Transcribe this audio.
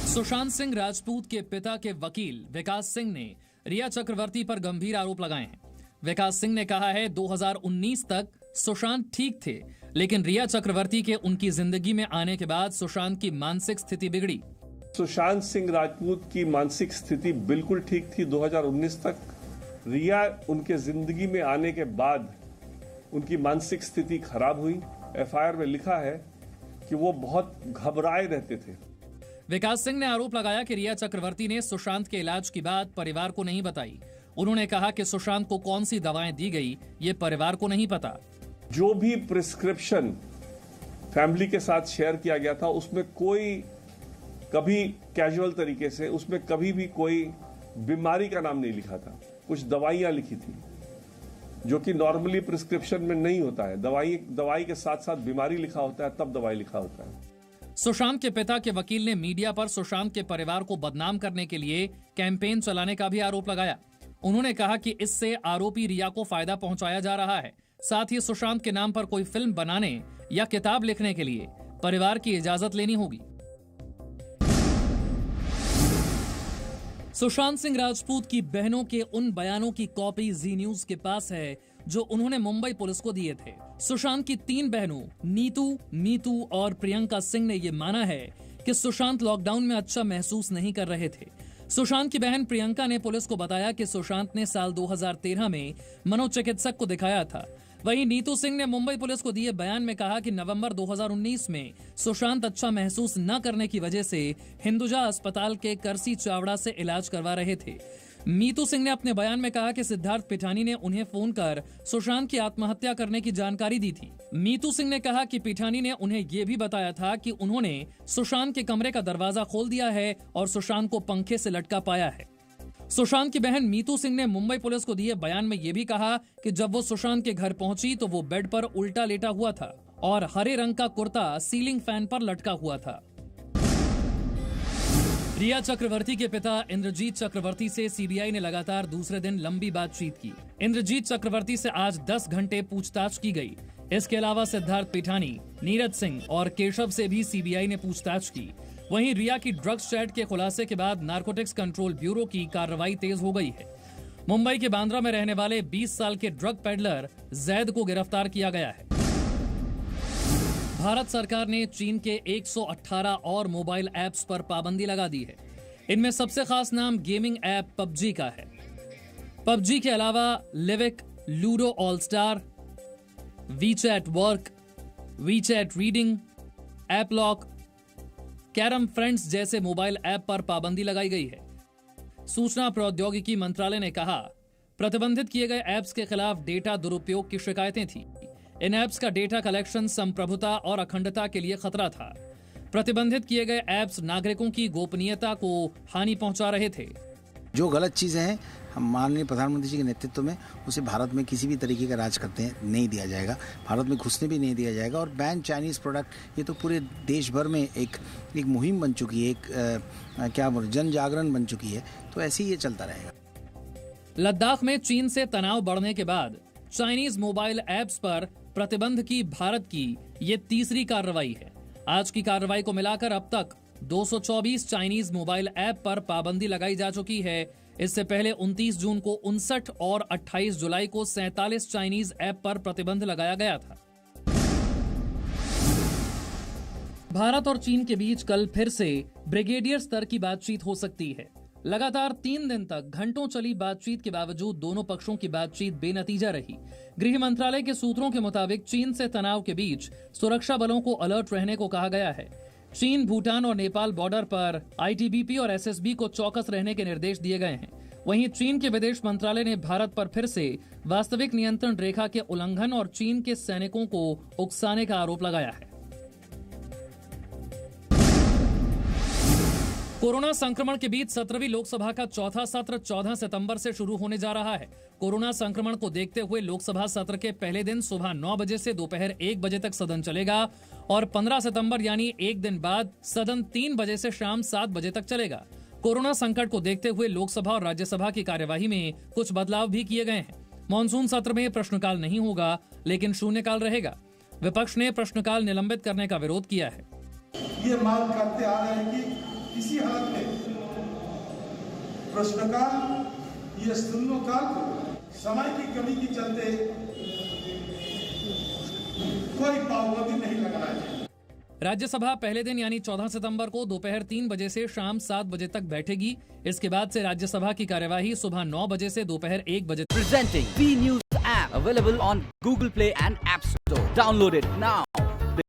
सुशांत सिंह राजपूत के पिता के वकील विकास सिंह ने रिया चक्रवर्ती पर गंभीर आरोप लगाए हैं। विकास सिंह ने कहा है 2019 तक सुशांत ठीक थे, लेकिन रिया चक्रवर्ती के उनकी जिंदगी में आने के बाद सुशांत की मानसिक स्थिति बिगड़ी। सुशांत सिंह राजपूत की मानसिक स्थिति बिल्कुल ठीक थी 2019 तक। रिया उनके जिंदगी में आने के बाद उनकी मानसिक स्थिति खराब हुई। एफआईआर में लिखा है कि वो बहुत घबराए रहते थे। विकास सिंह ने आरोप लगाया कि रिया चक्रवर्ती ने सुशांत के इलाज की बात परिवार को नहीं बताई। उन्होंने कहा कि सुशांत को कौन सी दवाएं दी गई ये परिवार को नहीं पता। जो भी प्रिस्क्रिप्शन फैमिली के साथ शेयर किया गया था उसमें कोई कभी कैजुअल तरीके से उसमें कभी भी कोई बीमारी का नाम नहीं लिखा था। कुछ दवाइयां लिखी थी जो कि नॉर्मली प्रिस्क्रिप्शन में नहीं होता है। दवाई के साथ साथ बीमारी लिखा होता है, तब दवाई लिखा होता है। सुशांत के पिता के वकील ने मीडिया पर सुशांत के परिवार को बदनाम करने के लिए कैंपेन चलाने का भी आरोप लगाया। उन्होंने कहा कि इससे आरोपी रिया को फायदा पहुंचाया जा रहा है। साथ ही सुशांत के नाम पर कोई फिल्म बनाने या किताब लिखने के लिए परिवार की इजाजत लेनी होगी। सुशांत सिंह राजपूत की बहनों के उन बयानों की कॉपी जी न्यूज के पास है जो उन्होंने मुंबई पुलिस को दिए थे। सुशांत की 3 बहनों नीतू, मीतू और प्रियंका सिंह ने यह माना है कि सुशांत लॉकडाउन में अच्छा महसूस नहीं कर रहे थे। सुशांत की बहन प्रियंका ने पुलिस को बताया कि सुशांत ने साल 2013 में मनोचिकित्सक को दिखाया था। वहीं नीतू सिंह ने मुंबई पुलिस को दिए बयान में कहा कि नवंबर 2019 में सुशांत अच्छा महसूस न करने की वजह से हिंदुजा अस्पताल के करसी चावड़ा से इलाज करवा रहे थे। मीतू सिंह ने अपने बयान में कहा कि सिद्धार्थ पिठानी ने उन्हें फोन कर सुशांत की आत्महत्या करने की जानकारी दी थी। मीतू सिंह ने कहा कि पिठानी ने उन्हें यह भी बताया था कि उन्होंने सुशांत के कमरे का दरवाजा खोल दिया है और सुशांत को पंखे से लटका पाया है। सुशांत की बहन मीतू सिंह ने मुंबई पुलिस को दिए बयान में यह भी कहा कि जब वो सुशांत के घर पहुंची तो वो बेड पर उल्टा लेटा हुआ था और हरे रंग का कुर्ता सीलिंग फैन पर लटका हुआ था। रिया चक्रवर्ती के पिता इंद्रजीत चक्रवर्ती से सीबीआई ने लगातार दूसरे दिन लंबी बातचीत की। इंद्रजीत चक्रवर्ती से आज 10 घंटे पूछताछ की गई। इसके अलावा सिद्धार्थ पिठानी, नीरज सिंह और केशव से भी सीबीआई ने पूछताछ की। वहीं रिया की ड्रग्स चैट के खुलासे के बाद नारकोटिक्स कंट्रोल ब्यूरो की कार्रवाई तेज हो गई है। मुंबई के बांद्रा में रहने वाले 20 साल के ड्रग पेडलर जैद को गिरफ्तार किया गया है। भारत सरकार ने चीन के 118 और मोबाइल ऐप्स पर पाबंदी लगा दी है। इनमें सबसे खास नाम गेमिंग ऐप पबजी का है। पबजी के अलावा Livik, Ludo All Star, WeChat Work, WeChat Reading, app lock, carrom friends जैसे मोबाइल ऐप पर पाबंदी लगाई गई है। सूचना प्रौद्योगिकी मंत्रालय ने कहा, प्रतिबंधित किए गए ऐप्स के खिलाफ डेटा दुरुपयोग की शिकायतें थी। इन ऐप्स का डेटा कलेक्शन संप्रभुता और अखंडता के लिए खतरा था। प्रतिबंधित किए गए ऐप्स नागरिकों की गोपनीयता को हानि पहुंचा रहे थे। जो गलत चीजें हैं, हम माननीय प्रधानमंत्री जी के नेतृत्व में उसे भारत में किसी भी तरीके का राज करते नहीं दिया जाएगा, भारत में घुसने भी नहीं दिया जाएगा। और बैन चाइनीज प्रोडक्ट, ये तो पूरे देश भर में एक मुहिम बन चुकी है, एक जन जागरण बन चुकी है। तो ऐसे ही ये चलता रहेगा। लद्दाख में चीन से तनाव बढ़ने के बाद चाइनीज मोबाइल ऐप्स पर प्रतिबंध की भारत की ये तीसरी कार्रवाई है। आज की कार्रवाई को मिलाकर अब तक 224 चाइनीज मोबाइल ऐप पर पाबंदी लगाई जा चुकी है। इससे पहले 29 जून को 59 और 28 जुलाई को 47 चाइनीज ऐप पर प्रतिबंध लगाया गया था। भारत और चीन के बीच कल फिर से ब्रिगेडियर स्तर की बातचीत हो सकती है। लगातार 3 दिन तक घंटों चली बातचीत के बावजूद दोनों पक्षों की बातचीत बेनतीजा रही। गृह मंत्रालय के सूत्रों के मुताबिक चीन से तनाव के बीच सुरक्षा बलों को अलर्ट रहने को कहा गया है। चीन, भूटान और नेपाल बॉर्डर पर आईटीबीपी और एसएसबी को चौकस रहने के निर्देश दिए गए हैं। वहीं चीन के विदेश मंत्रालय ने भारत पर फिर से वास्तविक नियंत्रण रेखा के उल्लंघन और चीन के सैनिकों को उकसाने का आरोप लगाया है। कोरोना संक्रमण के बीच 17वीं लोकसभा का चौथा सत्र 14 सितंबर से शुरू होने जा रहा है। कोरोना संक्रमण को देखते हुए लोकसभा सत्र के पहले दिन सुबह 9 बजे से दोपहर 1 बजे तक सदन चलेगा और 15 सितंबर यानी एक दिन बाद सदन 3 बजे से शाम 7 बजे तक चलेगा। कोरोना संकट को देखते हुए लोकसभा और राज्यसभा की कार्यवाही में कुछ बदलाव भी किए गए हैं। मॉनसून सत्र में प्रश्नकाल नहीं होगा, लेकिन शून्यकाल रहेगा। विपक्ष ने प्रश्नकाल निलंबित करने का विरोध किया है। ये मांग करते आ रहे हैं कि किसी हालत प्रश्नकाल ये शून्यकाल को समय की कमी के चलते कोई पाबंदी नहीं लगाना चाहिए। राज्यसभा पहले दिन यानी 14 सितंबर को दोपहर 3 बजे से शाम 7 बजे तक बैठेगी। इसके बाद से राज्यसभा की कार्यवाही सुबह 9 बजे से दोपहर 1 बजे। Presenting B News app available on Google Play and App Store. Download it now.